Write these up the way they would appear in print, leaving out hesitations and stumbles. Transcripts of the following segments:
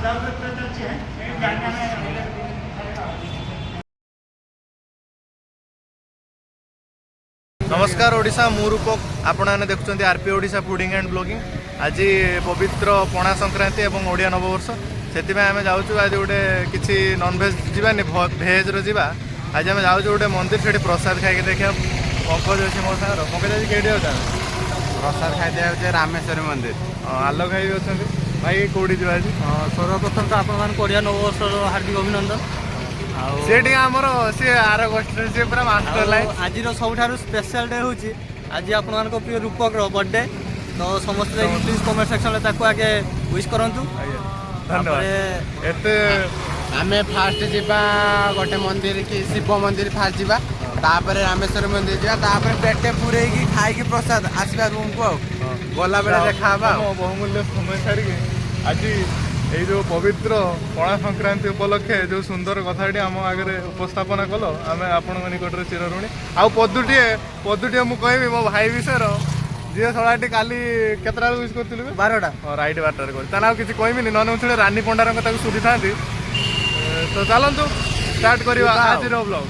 नमस्कार ओडिशा मु रूपक आपण मैंने देखुं R P Odisha fooding and blogging. आज पवित्र पणा संक्रांति और ओडिया नववर्ष से आम जाऊँ आज गोटे किसी नॉनभेज जावानी भेज रहा। आज आम जाऊँ गोटे मंदिर से प्रसाद खाई देखा। पंकज अच्छे मो सागर पंकज आज कहीं होता प्रसाद खाई दिया रामेश्वर मंदिर। आलोक भाई भी अच्छा भाई कौटी जा आज सर्वप्रथम तो आपड़िया नववर्ष हार्दिक अभिनंदन। से आमर सी आर गोष्ठी सी पूरा मास्टर लाइन। आज सबुठ स्पेशल डे हूँ आज आपण प्रिय रूपक बर्थडे तो समस्त प्लीज कमेंट सेक्शन में आगे विश करूँ। धन्यवाद। आम फास्ट जावा गोटे मंदिर कि शिव मंदिर फास्ट जावा तापर रामेश्वर मंदिर जावा पेटे पूरे खाई प्रसाद आसवा रूम को गला बेले देखा बहुमूल्य समय छाड़ी आज ये जो पवित्र पणा संक्रांति उपलक्षे जो सुंदर कथाटी आम आगे उपस्थापना कल आम आपण निकट में चिरऋणी। आउ पदुटे मुझे कहबी मो भाई विषय जी शलाटी काली केतटा यूज करूँ 12टा राइट 12टार कर किसी कहबी ना मुझे रानी पंडार सुधी था। तो चलतु स्टार्ट करवा आज ब्लॉग।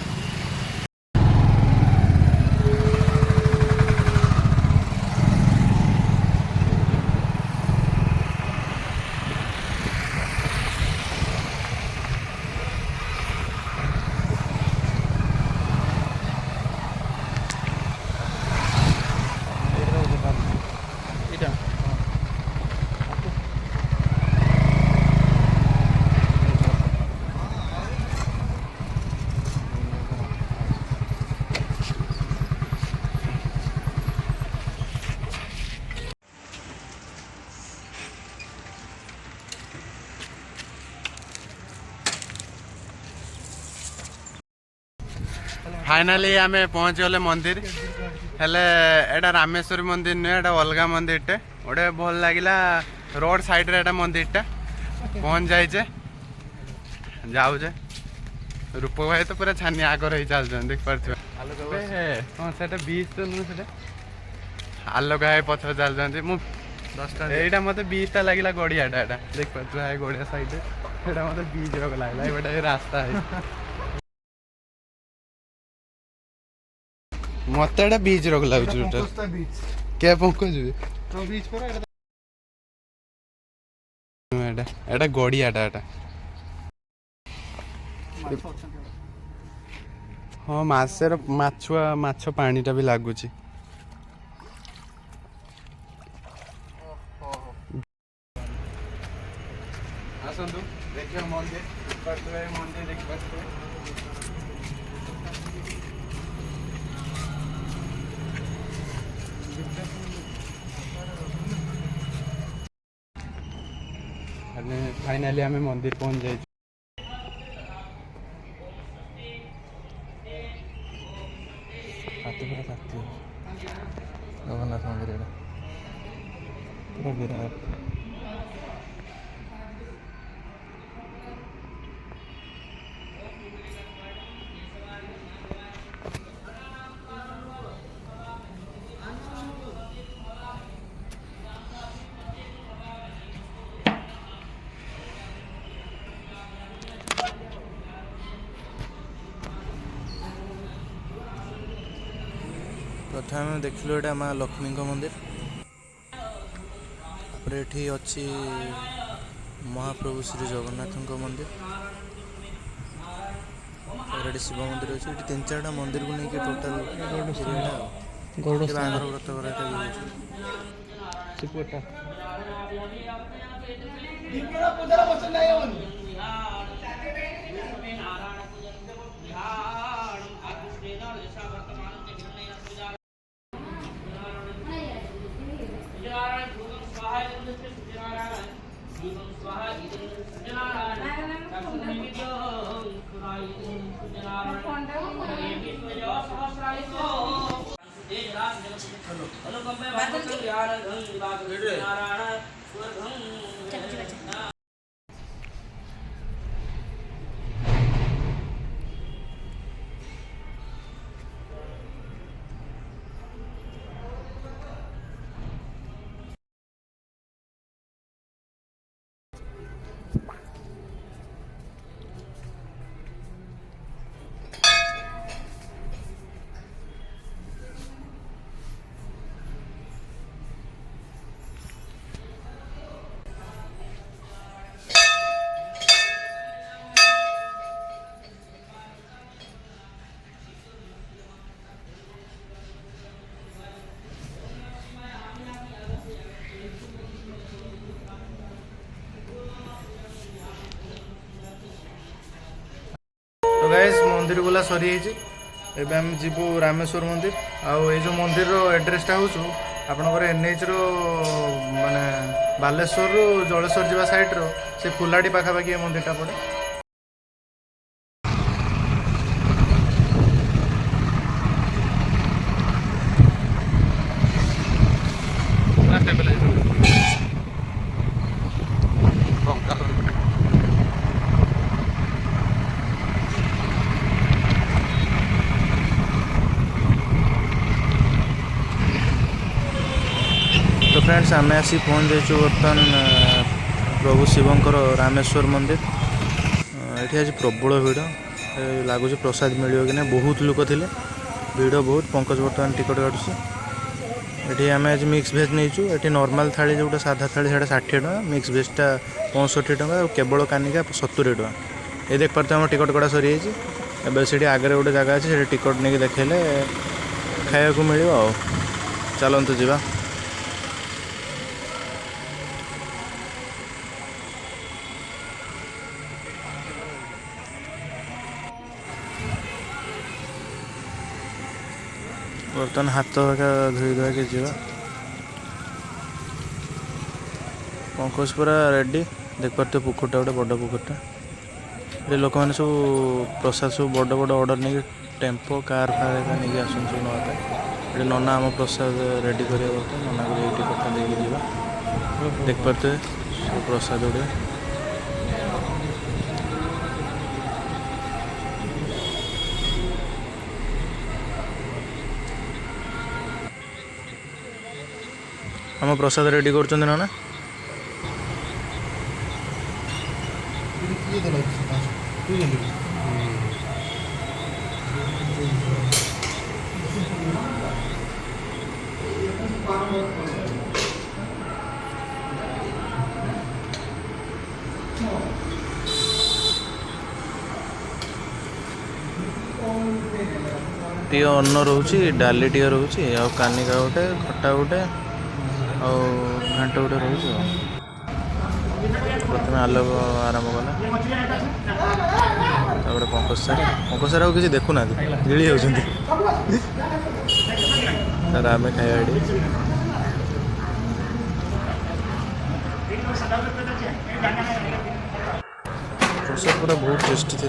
फाइनाली आम पहुँच गले मंदिर हेले एटा रामेश्वर मंदिर नुहे एटा अलगा मंदिरटे गोटे भल लगिला रोड साइड रे एटा मंदिरटा पहुँच जाइए जाऊे। रूप भाई तो पूरा छानी आगर ही चल देख पार्थ हाँ से बीच तो नुह से आलोक भाई पथर चलते मुझा मत बीचटा लगे गड़ियाटा देख पार्थ भाई गड़िया साइड मत बीच रोक लगे रास्ता है मत बीच रोक लगे क्या पंकज एटा गड़ियाटा हाँ मसेर माछ पानीटा भी लगुच आसतु देखिए मंदिर देख पार्थे फाइनाली आम मंदिर पहुँच जाए। जगन्नाथ मंदिर पूरा विराट प्रथम देखिलु एटा माँ लक्ष्मी मंदिर ये अच्छी महाप्रभु श्री जगन्नाथ मंदिर और शिव मंदिर अच्छे 3-4टा मंदिर को लेकिन टोटाल बाहर व्रत गाइस मंदिर बुला सरी एबे हम जीवु रामेश्वर मंदिर आउ ये जो मंदिर एड्रेसटा हूँ आपणकर एनएच माने बालेश्वर रु जलेश्वर जावा साइड रो से फुलाडी पाखापाखि ये मंदिरटा पड़े। तो फ्रेंड्स आम आसी पहुँच जाइए बर्तमान प्रभु शिवंकर रामेश्वर मंदिर। ये आज प्रबल भिड़ लगुच प्रसाद मिल कि ना बहुत लोक थे भिड़ बहुत। पंकज बर्तमान टिकट काटुचे। ये आम आज मिक्स भेज नहीं ये नॉर्मल थाली जोटा साधा थाली से 60 टका मिक्स भेजटा 65 टका और केवल कानिका 70 टका। ये देख पार्थ आम टिकट कटा सरी जाइए से आगे गोटे जगह अच्छे से टिकट नहीं देखेले खाया को मिल चलतु जा। बर्तमान हाथ धोई धुआ के जा। पंकज पूरा रेडी देख पार्थ पुकुरटा गोटे बड़ पुकुरटा ये लोक मैंने सब प्रसाद सब बड़ बड़ ऑर्डर नहीं टेम्पो कार फार नहीं आसन सब नापे ये नना आम प्रसाद रेडी कर नना को टिकटा देकी जा देख पार्थे सब प्रसाद गुड़े। आम प्रसाद रेडी कर ना टी अन्न रोचे डाली टी रोचे आ कानिका गोटे खटा गोटे घाट गोटे रोचे। प्रथम आलोक आरंभ कला पंकज सार किसी देखुना गिड़ी होती आम खाया प्रसाद पूरा बहुत टेस्टी थी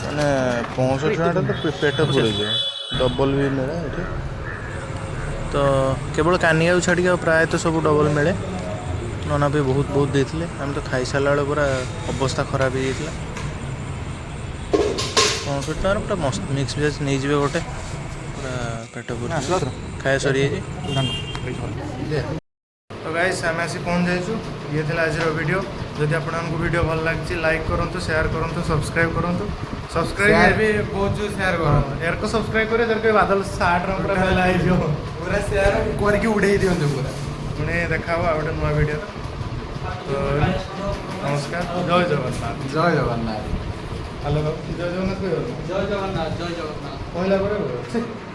मैंने 65 टका तो पेट पूरे डबल भी मिले ये तो केवल कानिया छाड़ी प्राय तो सब डबल मिले। नना भी बहुत बहुत देते आम तो खाई सारा बेले पूरा अवस्था खराब हो जाता। 65 टका पूरा मस्त मिक्स भेज नहीं जाए गोटे पूरा पेट पूरा खाया सरी। तो गाइस आम आसी पहुँच जाइए ये थी आज वीडियो। जदि आपको वीडियो भल लगी लाइक करूँ शेयर करूँ सब्सक्राइब करूँ सब्सक्राइब भी बहुत जो शेयर करो यार को सब्सक्राइब करे जर कोई बादल 60 रंग पूरा मेला हो पूरा शेयर करके उड़े दिंतु पूरा पुणे देखा गोटे नुआ वीडियो। तो नमस्कार जय जगन्नाथ जय जगन्नाथ। हेलो जय जगन्नाथ जय जगन्नाथ जय जगन्नाथ कहला